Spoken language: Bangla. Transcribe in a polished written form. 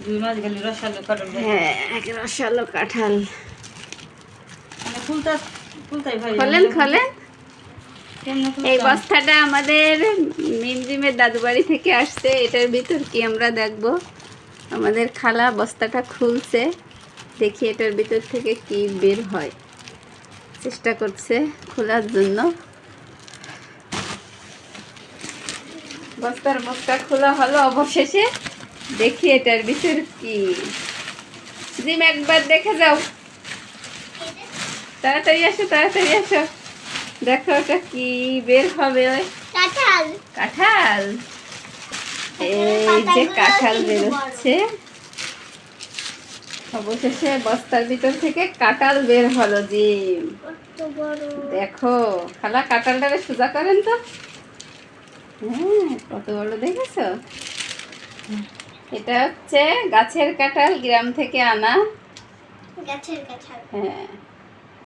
দুই মাস গেলে রসালো কাটল। হ্যাঁ, রসালো কাঁঠাল। মানে ফুলতাই ভাই। খোলেন খোলেন। এই বস্তাটা আমাদের মিমজিমের দাদু বাড়ি থেকে আসছে। এটার ভিতর কি আমরা দেখব। আমাদের খালা বস্তাটা খুলছে, দেখি এটার ভিতর থেকে কি বের হয়। চেষ্টা করছে খোলার জন্য। বস্তা খোলা হলো অবশেষে। দেখি এটার ভিতর কি। জিম একবার দেখে যাও, তাড়াতাড়ি আসো তাড়াতাড়ি আসো। দেখো ওটা কি বের হবে। ওই কাঁঠাল। কাঁঠাল। এই যে কাঁঠাল বেরোচ্ছে। অবশেষে বস্তার ভিতর থেকে কাঁঠাল বের হলো। জিম দেখো, খালা কাঁঠালটারে সোজা করেন তো। হ্যাঁ, কত বড় দেখেছো। এটা হচ্ছে গাছের কাঁঠাল, গ্রাম থেকে আনা। গাছের কাঁঠাল। হ্যাঁ।